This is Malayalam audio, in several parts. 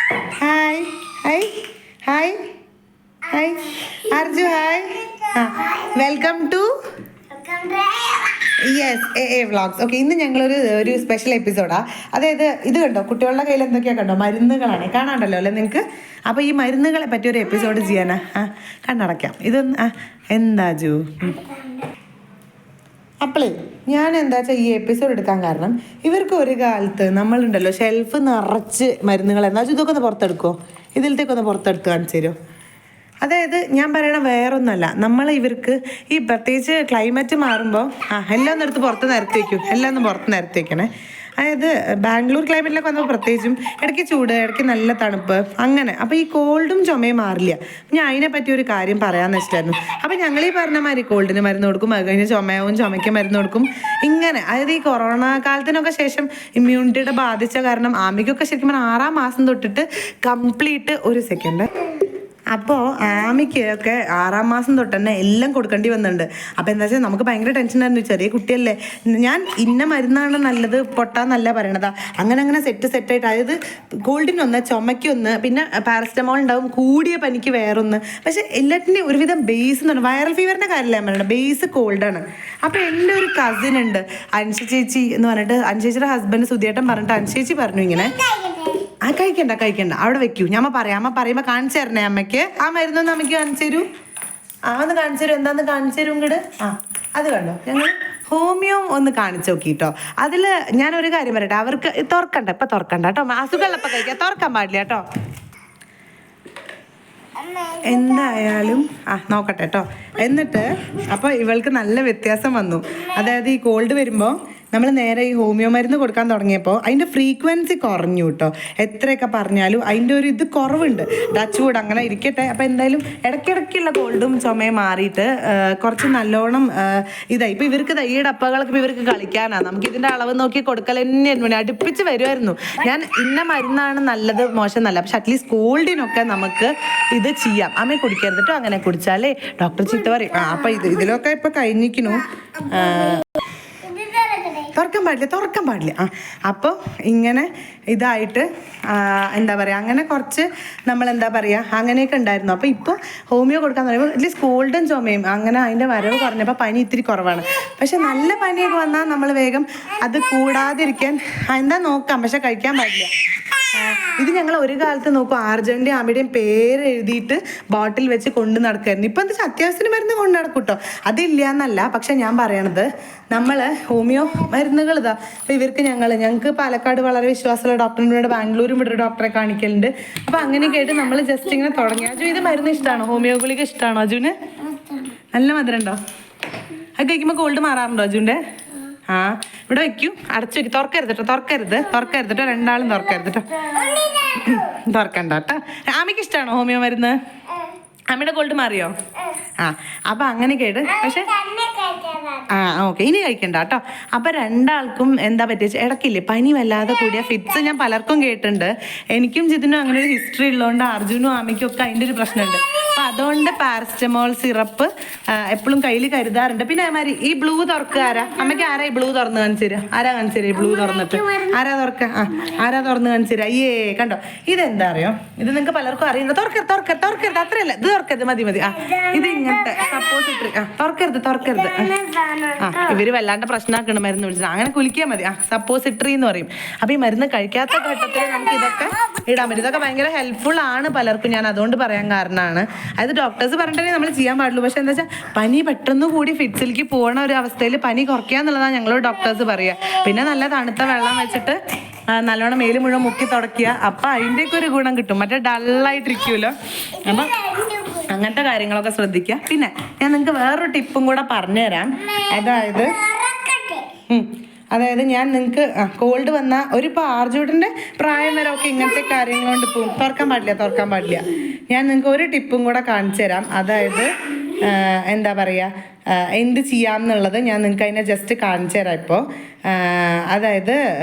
Hi hi hi hi Arju hi. Welcome to yes a vlogs. Okay, ഇന്ന് ഞങ്ങളൊരു സ്പെഷ്യൽ എപ്പിസോഡാ. അതായത് ഇത് കണ്ടോ, കുട്ടികളുടെ കയ്യിൽ എന്തൊക്കെയാ കണ്ടോ, മരുന്നുകളാണ്, കാണാണ്ടല്ലോ അല്ലേ നിങ്ങൾക്ക്. അപ്പോൾ ഈ മരുന്നുകളെ പറ്റി ഒരു എപ്പിസോഡ് ചെയ്യാനാ. കണ്ണടയ്ക്കാം. ഇതൊന്ന് എന്താ ജൂ. അപ്പോളേ ഞാൻ എന്താ വെച്ചാൽ ഈ എപ്പിസോഡ് എടുക്കാൻ കാരണം, ഇവർക്ക് ഒരു കാലത്ത് നമ്മളുണ്ടല്ലോ ഷെൽഫ് നിറച്ച് മരുന്നുകൾ. എന്താ ഇതൊക്കെ ഒന്ന് പുറത്തെടുക്കുമോ, ഇതിലത്തേക്കൊന്ന് പുറത്തെടുത്ത് കാണിച്ചു തരുമോ. അതായത് ഞാൻ പറയണ വേറൊന്നുമല്ല, നമ്മൾ ഇവർക്ക് ഈ പ്രത്യേകിച്ച് ക്ലൈമറ്റ് മാറുമ്പോൾ എല്ലാം ഒന്ന് എടുത്ത് പുറത്ത് നിരത്തി വയ്ക്കും, എല്ലാം ഒന്ന് പുറത്ത് നിരത്തി വയ്ക്കണേ. അതായത് ബാംഗ്ലൂർ ക്ലൈമറ്റിലൊക്കെ വന്നപ്പോൾ പ്രത്യേകിച്ചും ഇടയ്ക്ക് ചൂട്, ഇടയ്ക്ക് നല്ല തണുപ്പ്, അങ്ങനെ. അപ്പോൾ ഈ കോൾഡും ചുമയും മാറില്ല. ഞാൻ അതിനെപ്പറ്റി ഒരു കാര്യം പറയാമെന്ന് വെച്ചിട്ടായിരുന്നു. അപ്പോൾ ഞങ്ങൾ ഈ പറഞ്ഞ മാതിരി കോൾഡിന് മരുന്ന് കൊടുക്കും, അത് കഴിഞ്ഞ് ചുമയ്ക്ക് മരുന്ന് കൊടുക്കും, ഇങ്ങനെ. അതായത് ഈ കൊറോണ കാലത്തിനൊക്കെ ശേഷം ഇമ്മ്യൂണിറ്റിയുടെ ബാധിച്ച കാരണം ആമിക്കൊക്കെ ശരിക്കും പറഞ്ഞാൽ 6ാം മാസം തൊട്ടിട്ട് കംപ്ലീറ്റ് ഒരു സെക്കൻഡ്. അപ്പോൾ ആമിക്ക് ഒക്കെ 6ാം മാസം തൊട്ട് തന്നെ എല്ലാം കൊടുക്കേണ്ടി വന്നിട്ടുണ്ട്. അപ്പോൾ എന്താ വെച്ചാൽ നമുക്ക് ഭയങ്കര ടെൻഷനായിരുന്നു, ചെറിയ കുട്ടിയല്ലേ. ഞാൻ ഇന്ന മരുന്നാണ് നല്ലത് പൊട്ടാന്നല്ല പറയണതാ, അങ്ങനെ സെറ്റായിട്ട്. അതായത് കോൾഡിനൊന്ന്, ചുമയ്ക്കൊന്ന്, പിന്നെ പാരസ്റ്റമോൾ ഉണ്ടാവും, കൂടിയ പനിക്ക് വേറൊന്ന്. പക്ഷെ എല്ലാറ്റിൻ്റെയും ഒരുവിധം ബേസ് എന്ന് പറഞ്ഞാൽ വൈറൽ ഫീവറിൻ്റെ കാര്യമല്ല ഞാൻ പറയണത്, ബേസ് കോൾഡാണ്. അപ്പോൾ എൻ്റെ ഒരു കസിൻ ഉണ്ട്, അൻഷ ചേച്ചി എന്ന് പറഞ്ഞിട്ട്. അൻഷ ചേച്ചിയുടെ ഹസ്ബൻഡ് സുധിയേട്ടൻ പറഞ്ഞിട്ട് അൻഷ ചേച്ചി പറഞ്ഞു ഇങ്ങനെ, കഴിക്കണ്ട അവിടെ വെക്കൂ, ഞാൻ പറയാം. അമ്മ പറയുമ്പോൾ കാണിച്ചു തരണേ അമ്മയ്ക്ക്. ആ മരുന്നൊന്ന് അമ്മയ്ക്ക് കാണിച്ചു തരൂ. ഒന്ന് കാണിച്ചു തരൂ, എന്താന്ന് കാണിച്ചു തരും ഇങ്ങോട്ട്. അത് കണ്ടോ, ഞങ്ങൾ ഹോമിയോ ഒന്ന് കാണിച്ചു നോക്കിട്ടോ. അതിൽ ഞാനൊരു കാര്യം പറയട്ടെ, അവർക്ക് തുറക്കണ്ട, ഇപ്പം തുറക്കണ്ട കേട്ടോ, അസുഖമുള്ളപ്പോൾ കഴിക്കാം, തുറക്കാൻ പാടില്ല കേട്ടോ. എന്തായാലും നോക്കട്ടെ കേട്ടോ. എന്നിട്ട് അപ്പോൾ ഇവൾക്ക് നല്ല വ്യത്യാസം വന്നു. അതായത് ഈ കോൾഡ് വരുമ്പോൾ നമ്മൾ നേരെ ഈ ഹോമിയോ മരുന്ന് കൊടുക്കാൻ തുടങ്ങിയപ്പോൾ അതിൻ്റെ ഫ്രീക്വൻസി കുറഞ്ഞു കേട്ടോ. എത്രയൊക്കെ പറഞ്ഞാലും അതിൻ്റെ ഒരു ഇത് കുറവുണ്ട്. ടച്ച് വുഡ് അങ്ങനെ ഇരിക്കട്ടെ. അപ്പോൾ എന്തായാലും ഇടയ്ക്കിടയ്ക്കുള്ള കോൾഡും ചുമയും മാറിയിട്ട് കുറച്ച് നല്ലോണം ഇതായി. ഇപ്പോൾ ഇവർക്ക് ഈ ഡപ്പകളൊക്കെ ഇപ്പോൾ ഇവർക്ക് കളിക്കാനാണ്. നമുക്ക് ഇതിൻ്റെ അളവ് നോക്കി കൊടുക്കൽ തന്നെയായിരുന്നു, അടുപ്പിച്ച് വരുമായിരുന്നു. ഞാൻ ഇന്ന മരുന്നാണ് നല്ലത് മോശം എന്നല്ല, പക്ഷെ അറ്റ്ലീസ്റ്റ് കോൾഡിനൊക്കെ നമുക്ക് ഇത് ചെയ്യാം. അമ്മ കുടിക്കരുത് കേട്ടോ, അങ്ങനെ കുടിച്ചാലേ ഡോക്ടർ ചീത്ത പറയും. അപ്പോൾ ഇതിലൊക്കെ ഇപ്പോൾ കഴിഞ്ഞിരിക്കുന്നു. തുറക്കാൻ പാടില്ല. അപ്പോൾ ഇങ്ങനെ ഇതായിട്ട് എന്താ പറയുക, അങ്ങനെ കുറച്ച് നമ്മൾ എന്താ പറയുക അങ്ങനെയൊക്കെ ഉണ്ടായിരുന്നു. അപ്പോൾ ഇപ്പോൾ ഹോമിയോ കൊടുക്കാൻ പറയുമ്പോൾ അറ്റ്ലീസ്റ്റ് കോൾഡും ചുമയും അങ്ങനെ അതിൻ്റെ വരവ് കുറഞ്ഞപ്പോൾ പനി ഇത്തിരി കുറവാണ്. പക്ഷെ നല്ല പനിയൊക്കെ വന്നാൽ നമ്മൾ വേഗം അത് കൂടാതിരിക്കാൻ എന്താ നോക്കാം, പക്ഷെ കഴിക്കാൻ പാടില്ല. ഇത് ഞങ്ങൾ ഒരു കാലത്ത് നോക്കും, ആർജൻ്റെയും ആമിയുടെയും പേര് എഴുതിയിട്ട് ബോട്ടിൽ വെച്ച് കൊണ്ട് നടക്കുമായിരുന്നു. ഇപ്പം എന്താ വെച്ചാൽ അത്യാവശ്യത്തിന് മരുന്ന് കൊണ്ട് നടക്കും കേട്ടോ, അതില്ല എന്നല്ല. പക്ഷെ ഞാൻ പറയണത്, നമ്മൾ ഹോമിയോ മരുന്നുകൾ ഇതാ. അപ്പോൾ ഇവർക്ക് ഞങ്ങൾക്ക് പാലക്കാട് വളരെ വിശ്വാസമുള്ള ഡോക്ടറിനോട് ബാംഗ്ലൂരും ഇവിടെ ഒരു ഡോക്ടറെ കാണിക്കലുണ്ട്. അപ്പോൾ അങ്ങനെയൊക്കെ ആയിട്ട് നമ്മൾ ജസ്റ്റ് ഇങ്ങനെ തുടങ്ങി. അജു ഇത് മരുന്ന് ഇഷ്ടമാണോ, ഹോമിയോ ഗുളിക ഇഷ്ടമാണോ അജുവിന്? നല്ല മധുരം ഉണ്ടോ? അത് കഴിക്കുമ്പോൾ കോൾഡ് മാറാറുണ്ടോ അജുവിൻ്റെ? ഇവിടെ വെക്കൂ, അടച്ചു വെക്കും. തുറക്കരുത് കേട്ടോ, രണ്ടാളും തുറക്കരുത് കേട്ടോ. തുറക്കണ്ട കേട്ടോ. ആമിക്ക് ഇഷ്ടമാണോ ഹോമിയോ മരുന്ന്? അമ്മയുടെ കോൾഡ് മാറിയോ? അപ്പം അങ്ങനെ കേട്ട്. പക്ഷെ ഓക്കെ, ഇനി കഴിക്കണ്ട കേട്ടോ. അപ്പം രണ്ടാൾക്കും എന്താ പറ്റിയ ഇടയ്ക്കില്ലേ പനി വല്ലാതെ കൂടിയ ഫിറ്റ്സ് ഞാൻ പലർക്കും കേട്ടിട്ടുണ്ട്. എനിക്കും ജിതിനും അങ്ങനെ ഒരു ഹിസ്റ്ററി ഉള്ളതുകൊണ്ട് അർജുനും ആമിക്കും ഒക്കെ അതിൻ്റെ ഒരു പ്രശ്നമുണ്ട്. അപ്പം അതുകൊണ്ട് പാരസ്റ്റമോൾ സിറപ്പ് എപ്പോഴും കയ്യിൽ കരുതാറുണ്ട്. പിന്നെ അതേമാതിരി ഈ ബ്ലൂ തുറക്കുക അമ്മയ്ക്ക് ആരാ ഈ ബ്ലൂ തുറന്ന് കാണിച്ചു തരാം? ആരാ കാണിച്ചു തരാം ഈ ബ്ലൂ തുറന്നിട്ട്? ആരാ തുറന്ന് കാണിച്ചു തരാം? അയ്യേ കണ്ടോ, ഇതെന്താ അറിയോ, ഇത് നിങ്ങൾക്ക് പലർക്കും അറിയുന്നത്. തുറക്കരുത് അത്രയല്ല, ഇത് തുറക്കരുത്, മതി. ഇത് ഇങ്ങനത്തെ സപ്പോസിറ്ററി. തുറക്കരുത്. ഇവര് വല്ലാണ്ട് പ്രശ്നമാക്കണം മരുന്ന് വിളിച്ചത്, അങ്ങനെ കുലിക്കാൻ മതി. സപ്പോസിറ്ററി എന്ന് പറയും. അപ്പൊ ഈ മരുന്ന് കഴിക്കാത്ത ഘട്ടത്തിൽ നമുക്ക് ഇതൊക്കെ ഇടാൻ പറ്റും. ഇതൊക്കെ ഭയങ്കര ഹെൽപ്ഫുൾ ആണ് പലർക്കും. ഞാൻ അതുകൊണ്ട് പറയാൻ കാരണമാണ്. അതായത് ഡോക്ടേഴ്സ് പറഞ്ഞിട്ടേ നമ്മൾ ചെയ്യാൻ പാടുള്ളൂ. പക്ഷെ എന്താ വെച്ചാൽ പനി പെട്ടെന്ന് കൂടി ഫിറ്റ്സിലേക്ക് പോകുന്ന ഒരു അവസ്ഥയിൽ പനി കുറയ്ക്കുക എന്നുള്ളതാണ് ഞങ്ങളോട് ഡോക്ടേഴ്സ് പറയുക. പിന്നെ നല്ല തണുത്ത വെള്ളം വെച്ചിട്ട് നല്ലോണം മേല് മുഴുവൻ മുക്കി തുടയ്ക്കുക. അപ്പം അതിൻ്റെയൊക്കെ ഒരു ഗുണം കിട്ടും. മറ്റേ ഡള്ളായിട്ടിരിക്കുമല്ലോ. അപ്പം അങ്ങനത്തെ കാര്യങ്ങളൊക്കെ ശ്രദ്ധിക്കുക. പിന്നെ ഞാൻ നിങ്ങൾക്ക് വേറൊരു ടിപ്പും കൂടെ പറഞ്ഞുതരാം. അതായത് ഞാൻ നിങ്ങൾക്ക് കോൾഡ് വന്നാൽ ഇപ്പോൾ ആർജുവിൻ്റെ പ്രായം വരെ ഒക്കെ ഇങ്ങനത്തെ കാര്യങ്ങൾ കൊണ്ട് പോകും. തുറക്കാൻ പാടില്ല. ഞാൻ നിങ്ങൾക്ക് ഒരു ടിപ്പും കൂടെ കാണിച്ചു തരാം. അതായത് എന്താ പറയുക, എന്ത് ചെയ്യാം എന്നുള്ളത് ഞാൻ നിങ്ങൾക്ക് അതിനെ ജസ്റ്റ് കാണിച്ചു തരാം ഇപ്പോൾ. അതായത്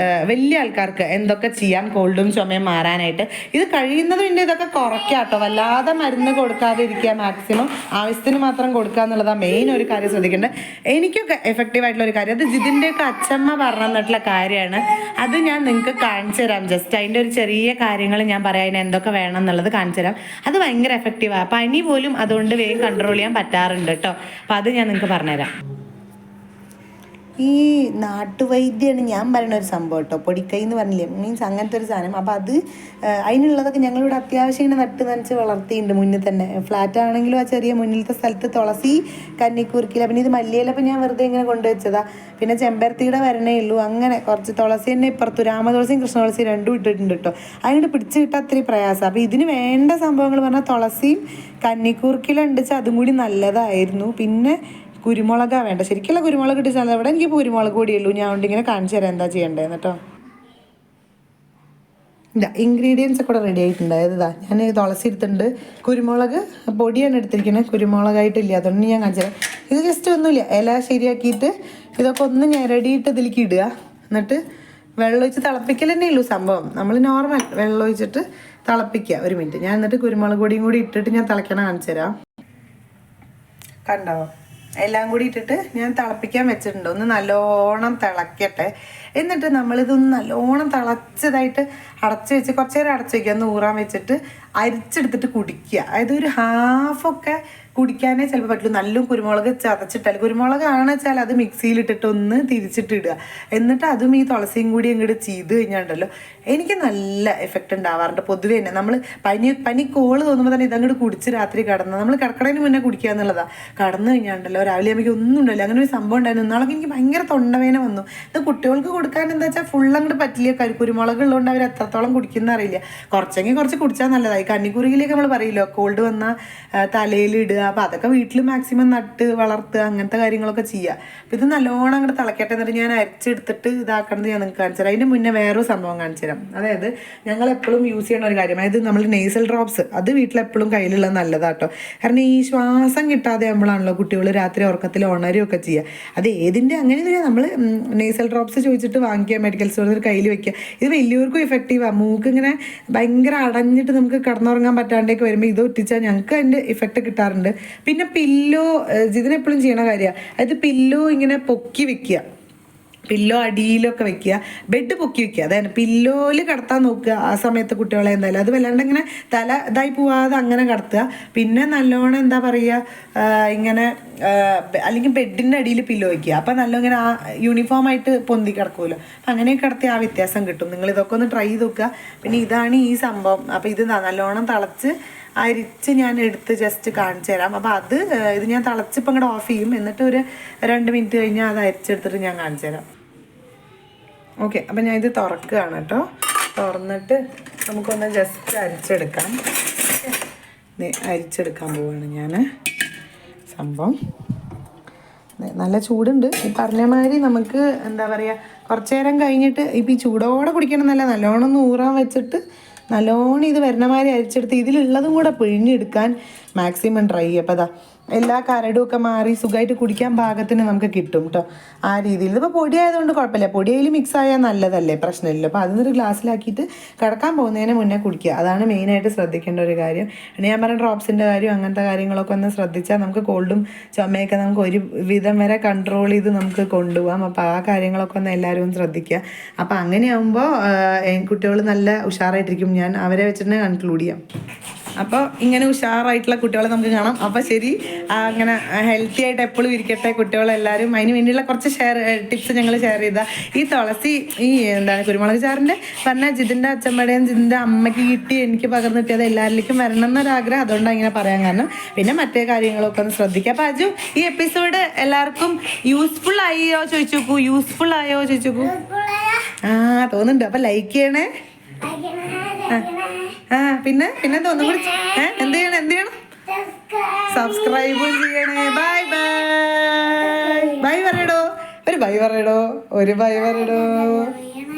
വലിയ ആൾക്കാർക്ക് എന്തൊക്കെ ചെയ്യാം കോൾഡും ചുമയും മാറാനായിട്ട്. ഇത് കഴിയുന്നതും ഇതിൻ്റെ ഇതൊക്കെ കുറയ്ക്കാം കേട്ടോ, വല്ലാതെ മരുന്ന് കൊടുക്കാതിരിക്കുക, മാക്സിമം ആവശ്യത്തിന് മാത്രം കൊടുക്കുക എന്നുള്ളതാണ് മെയിൻ ഒരു കാര്യം ശ്രദ്ധിക്കേണ്ടത്. എനിക്കൊക്കെ എഫക്റ്റീവ് ആയിട്ടുള്ള ഒരു കാര്യം, അത് ജിതിൻ്റെയൊക്കെ അച്ഛമ്മ പറഞ്ഞു തന്നിട്ടുള്ള കാര്യമാണ്. അത് ഞാൻ നിങ്ങൾക്ക് കാണിച്ചു തരാം. ജസ്റ്റ് അതിൻ്റെ ഒരു ചെറിയ കാര്യങ്ങൾ ഞാൻ പറയാം, അതിന് എന്തൊക്കെ വേണം എന്നുള്ളത് കാണിച്ചു തരാം. അത് ഭയങ്കര എഫക്റ്റീവാണ്. പനി പോലും അതുകൊണ്ട് വേഗം കൺട്രോൾ ചെയ്യാൻ പറ്റാറുണ്ട് കേട്ടോ. അപ്പോൾ അത് ഞാൻ നിങ്ങൾക്ക് പറഞ്ഞുതരാം. ഈ നാട്ടുവൈദ്യമാണ് ഞാൻ പറയുന്ന ഒരു സംഭവം കേട്ടോ, പൊടിക്കൈ എന്ന് പറഞ്ഞില്ലേ, മീൻസ് അങ്ങനത്തെ ഒരു സാധനം. അപ്പോൾ അത് അതിനുള്ളതൊക്കെ ഞങ്ങളിവിടെ അത്യാവശ്യം ഇങ്ങനെ നട്ട് നനച്ച് വളർത്തിയിട്ടുണ്ട് മുന്നിൽ തന്നെ. ഫ്ലാറ്റ് ആണെങ്കിലും ആ ചെറിയ മുന്നിലത്തെ സ്ഥലത്ത് തുളസി, കന്നിക്കൂർക്കില, പിന്നെ ഇത് മല്ലിയിലപ്പോൾ ഞാൻ വെറുതെ ഇങ്ങനെ കൊണ്ടുവച്ചതാ. പിന്നെ ചെമ്പരത്തിയുടെ വരണേ ഉള്ളൂ. അങ്ങനെ കുറച്ച് തുളസി തന്നെ ഇപ്പുറത്തു രാമതുളസിയും കൃഷ്ണതുളസിയും രണ്ടും ഇട്ടിട്ടുണ്ട് കേട്ടോ. അതിനോട് പിടിച്ച് കിട്ടാൻ അത്രയും പ്രയാസം. അപ്പോൾ ഇതിന് വേണ്ട സംഭവങ്ങൾ പറഞ്ഞാൽ തുളസിയും കന്നിക്കൂർക്കില ഉണ്ടെച്ചാൽ അതും കൂടി നല്ലതായിരുന്നു. പിന്നെ കുരുമുളകാണ് വേണ്ട, ശരിക്കുള്ള കുരുമുളക് ഇട്ടിച്ചാൽ അവിടെ എനിക്ക് കുരുമുളക് കൂടിയുള്ളൂ. ഞാൻ കൊണ്ട് ഇങ്ങനെ കാണിച്ചു തരാം എന്താ ചെയ്യേണ്ടതെന്ന് കേട്ടോ. ഇല്ല, ഇൻഗ്രീഡിയൻസ് ഒക്കെ കൂടെ റെഡി ആയിട്ടുണ്ട്. ഇതാ ഞാൻ തുളസി എടുത്തിട്ടുണ്ട്, കുരുമുളക് പൊടിയാണ് എടുത്തിരിക്കുന്നത്, കുരുമുളകായിട്ടില്ല, അതുകൊണ്ട് ഞാൻ കാണിച്ചു തരാം. ഇത് ജസ്റ്റ് ഒന്നുമില്ല, ഇല ശരിയാക്കിയിട്ട് ഇതൊക്കെ ഒന്ന് ഞെരടിയിട്ട് ഇതിലേക്ക് ഇടുക. എന്നിട്ട് വെള്ളമൊഴിച്ച് തിളപ്പിക്കൽ തന്നെ ഉള്ളൂ സംഭവം. നമ്മൾ നോർമൽ വെള്ളമൊഴിച്ചിട്ട് തിളപ്പിക്കുക 1 മിനിറ്റ്. ഞാൻ എന്നിട്ട് കുരുമുളക് പൊടിയും കൂടി ഇട്ടിട്ട് ഞാൻ തിളയ്ക്കണം കാണിച്ചു തരാം. കണ്ടോ, എല്ലാം കൂടി ഇട്ടിട്ട് ഞാൻ തിളപ്പിക്കാൻ വെച്ചിട്ടുണ്ട്. ഒന്ന് നല്ലോണം തിളക്കട്ടെ. എന്നിട്ട് നമ്മളിതൊന്ന് നല്ലോണം തിളച്ചതായിട്ട് അടച്ച് വെച്ച് കുറച്ച് നേരം അടച്ച് വയ്ക്കുക, ഒന്ന് ഊറാൻ വെച്ചിട്ട് അരിച്ചെടുത്തിട്ട് കുടിക്കുക. അതായത് ഒരു ഹാഫൊക്കെ കുടിക്കാനേ ചിലപ്പോൾ പറ്റുള്ളൂ. നല്ല കുരുമുളക് ചതച്ചിട്ടാൽ, കുരുമുളകാണ് വെച്ചാൽ അത് മിക്സിയിലിട്ടിട്ട് ഒന്ന് തിരിച്ചിട്ട് ഇടുക. എന്നിട്ട് അതും ഈ തുളസിയും കൂടി അങ്ങോട്ട് ചെയ്ത് കഴിഞ്ഞാണ്ടല്ലോ എനിക്ക് നല്ല എഫക്റ്റ് ഉണ്ടാവാറുണ്ട്. പൊതുവേ തന്നെ നമ്മൾ പനി കോള് തോന്നുമ്പോൾ തന്നെ ഇതങ്ങോട്ട് കുടിച്ച് രാത്രി കിടന്ന്, നമ്മൾ കിടക്കണതിന് മുന്നേ കുടിക്കുക എന്നുള്ളതാണ്. കടന്നു കഴിഞ്ഞാണ്ടല്ലോ രാവിലെ നമുക്ക് ഒന്നും ഉണ്ടല്ലോ. അങ്ങനെ ഒരു സംഭവം ഉണ്ടായിരുന്നു. നാളൊക്കെ എനിക്ക് ഭയങ്കര തൊണ്ടവേന വന്നു. ഇത് കുട്ടികൾക്ക് കൊടുക്കാൻ എന്താ വെച്ചാൽ ഫുൾ അങ്ങോട്ട് പറ്റില്ല, കുരുമുളക് ഉള്ളതുകൊണ്ട് അവർ എത്രത്തോളം കുടിക്കുന്ന അറിയില്ല. കുറച്ചെങ്കിൽ കുറച്ച് കുടിച്ചാൽ നല്ലതായി. കന്നിക്കുറുകിലേക്ക് നമ്മൾ പറയില്ലോ കോൾഡ് വന്നാൽ തലയിൽ ഇടുക. അപ്പോൾ അതൊക്കെ വീട്ടിൽ മാക്സിമം നട്ട് വളർത്തുക, അങ്ങനത്തെ കാര്യങ്ങളൊക്കെ ചെയ്യുക. അപ്പോൾ ഇത് നല്ലോണം അങ്ങോട്ട് തിളക്കട്ടെ. എന്നിട്ട് ഞാൻ അരച്ചെടുത്തിട്ട് ഇതാക്കണത് ഞാൻ നിങ്ങൾക്ക് കാണിച്ചു തരാം. അതിൻ്റെ മുന്നേ വേറൊരു സംഭവം കാണിച്ചു തരാം. അതായത് ഞങ്ങൾ എപ്പോഴും യൂസ് ചെയ്യുന്ന ഒരു കാര്യം, അതായത് നമ്മൾ നെയ്സൽ ഡ്രോപ്സ്, അത് വീട്ടിലെപ്പോഴും കയ്യിലുള്ളത് നല്ലതാട്ടോ. കാരണം ഈ ശ്വാസം കിട്ടാതെ നമ്മളാണല്ലോ കുട്ടികൾ രാത്രി ഉറക്കത്തിൽ ഉണരുകയൊക്കെ ചെയ്യുക. അത് ഏതിൻ്റെ അങ്ങനെ നമ്മൾ നെയ്സൽ ഡ്രോപ്സ് ചോദിച്ചിട്ട് വാങ്ങിക്കുക, മെഡിക്കൽ സ്റ്റോറിൽ കയ്യിൽ വെക്കുക. ഇത് വലിയവർക്കും എഫക്റ്റീവാണ്. മൂക്ക് ഇങ്ങനെ ഭയങ്കര അടഞ്ഞിട്ട് നമുക്ക് കിടന്നുറങ്ങാൻ പറ്റാണ്ടേക്ക് വരുമ്പോൾ ഇത് ഒറ്റിച്ചാൽ ഞങ്ങൾക്ക് അതിൻ്റെ ഇഫക്റ്റ് കിട്ടാറുണ്ട്. പിന്നെ പില്ലോ, ഇതിനെപ്പോഴും ചെയ്യണ കാര്യമാണ്. അതായത് പില്ലോ ഇങ്ങനെ പൊക്കി വെക്കുക, പില്ലോ അടിയിലൊക്കെ വെക്കുക, ബെഡ് പൊക്കി വെക്കുക. അതായത് പില്ലോയിൽ കിടത്താൻ നോക്കുക ആ സമയത്ത് കുട്ടികളെ. എന്തായാലും അത് വല്ലാണ്ട് ഇങ്ങനെ തല ഇതായി പോവാതെ അങ്ങനെ കിടത്തുക. പിന്നെ നല്ലോണം എന്താ പറയുക, ഇങ്ങനെ അല്ലെങ്കിൽ ബെഡിൻ്റെ അടിയിൽ പില്ലോ വയ്ക്കുക. അപ്പം നല്ല ഇങ്ങനെ ആ യൂണിഫോമായിട്ട് പൊന്തി കിടക്കുമല്ലോ. അപ്പം അങ്ങനെയൊക്കെ കിടത്തി ആ വ്യത്യാസം കിട്ടും. നിങ്ങൾ ഇതൊക്കെ ഒന്ന് ട്രൈ ചെയ്ത് നോക്കുക. പിന്നെ ഇതാണ് ഈ സംഭവം. അപ്പോൾ ഇത് നല്ലോണം തിളച്ച് അരിച്ച് ഞാൻ എടുത്ത് ജസ്റ്റ് കാണിച്ചു തരാം. അപ്പോൾ ഇത് ഞാൻ തിളച്ചിപ്പോൾ അങ്ങോട്ട് ഓഫ് ചെയ്യും. എന്നിട്ട് ഒരു 2 മിനിറ്റ് കഴിഞ്ഞാൽ അത് അരിച്ചെടുത്തിട്ട് ഞാൻ കാണിച്ചു തരാം. ഓക്കെ, അപ്പം ഞാൻ ഇത് തുറക്കുകയാണ് കേട്ടോ. തുറന്നിട്ട് നമുക്കൊന്ന് ജസ്റ്റ് അരിച്ചെടുക്കാം. അരിച്ചെടുക്കാൻ പോവുകയാണ് ഞാൻ. സംഭവം നല്ല ചൂടുണ്ട്. ഈ പറഞ്ഞ മാതിരി നമുക്ക് എന്താ പറയുക, കുറച്ച് നേരം കഴിഞ്ഞിട്ട് ഇപ്പം ഈ ചൂടോടെ കുടിക്കണം എന്നല്ല, നല്ലോണം ഒന്ന് ഊറാൻ വെച്ചിട്ട് നല്ലോണം ഇത് വരണമാതിരി അരിച്ചെടുത്ത് ഇതിലുള്ളതും കൂടെ പിഴിഞ്ഞെടുക്കാൻ മാക്സിമം ട്രൈ ചെയ്യുക. അപ്പോൾ അതാ എല്ലാ കരടും ഒക്കെ മാറി സുഖമായിട്ട് കുടിക്കാൻ പാകത്തിന് നമുക്ക് കിട്ടും കേട്ടോ. ആ രീതിയിൽ ഇതിപ്പോൾ പൊടി ആയതുകൊണ്ട് കുഴപ്പമില്ല, പൊടി അതിൽ മിക്സ് ആയാൽ നല്ലതല്ലേ, പ്രശ്നമില്ല. അപ്പോൾ അതൊരു ഗ്ലാസ്സിലാക്കിയിട്ട് കിടക്കാൻ പോകുന്നതിന് മുന്നേ കുടിക്കുക. അതാണ് മെയിനായിട്ട് ശ്രദ്ധിക്കേണ്ട ഒരു കാര്യം. പിന്നെ ഞാൻ പറഞ്ഞ ഡ്രോപ്സിൻ്റെ കാര്യം അങ്ങനത്തെ കാര്യങ്ങളൊക്കെ ഒന്ന് ശ്രദ്ധിച്ചാൽ നമുക്ക് കോൾഡും ചുമയൊക്കെ നമുക്ക് ഒരു വിധം വരെ കൺട്രോൾ ചെയ്ത് നമുക്ക് കൊണ്ടുപോകാം. അപ്പോൾ ആ കാര്യങ്ങളൊക്കെ ഒന്ന് എല്ലാവരും ഒന്ന് ശ്രദ്ധിക്കുക. അപ്പോൾ അങ്ങനെയാകുമ്പോൾ കുട്ടികൾ നല്ല ഉഷാറായിട്ടിരിക്കും. ഞാൻ അവരെ വെച്ചിട്ട് കൺക്ലൂഡ് ചെയ്യാം. അപ്പോൾ ഇങ്ങനെ ഉഷാറായിട്ടുള്ള കുട്ടികളെ നമുക്ക് കാണാം. അപ്പോൾ ശരി, അങ്ങനെ ഹെൽത്തി ആയിട്ട് എപ്പോഴും ഇരിക്കട്ടെ കുട്ടികളെല്ലാവരും. അതിന് വേണ്ടിയുള്ള കുറച്ച് ടിപ്സ് ഞങ്ങൾ ഷെയർ ചെയ്താൽ, ഈ തുളസി ഈ എന്താണ് കുരുമുളക് ചാറിൻ്റെ പറഞ്ഞാൽ ജിതിൻ്റെ അച്ഛമ്മയുടെയും ജിതിൻ്റെ അമ്മയ്ക്ക് കിട്ടി എനിക്ക് പകർന്നു കിട്ടിയത് എല്ലാവരിലേക്കും വരണം എന്നൊരാഗ്രഹം, അതുകൊണ്ടാണ് ഇങ്ങനെ പറയാൻ കാരണം. പിന്നെ മറ്റേ കാര്യങ്ങളൊക്കെ ഒന്ന് ശ്രദ്ധിക്കുക. അപ്പോൾ അജു, ഈ എപ്പിസോഡ് എല്ലാവർക്കും യൂസ്ഫുൾ ആയോ ചോദിച്ചു നോക്കൂ, യൂസ്ഫുൾ ആയോ ചോദിച്ചു നോക്കൂ. തോന്നുന്നുണ്ട്. അപ്പോൾ ലൈക്ക് ചെയ്യണേ. പിന്നെ ഒന്നും കൂടി എന്ത് ചെയ്യണം സബ്സ്ക്രൈബ് ചെയ്യണേ. Bye bye. ബൈ പറയടോ, ഒരു ബൈ പറയടോ.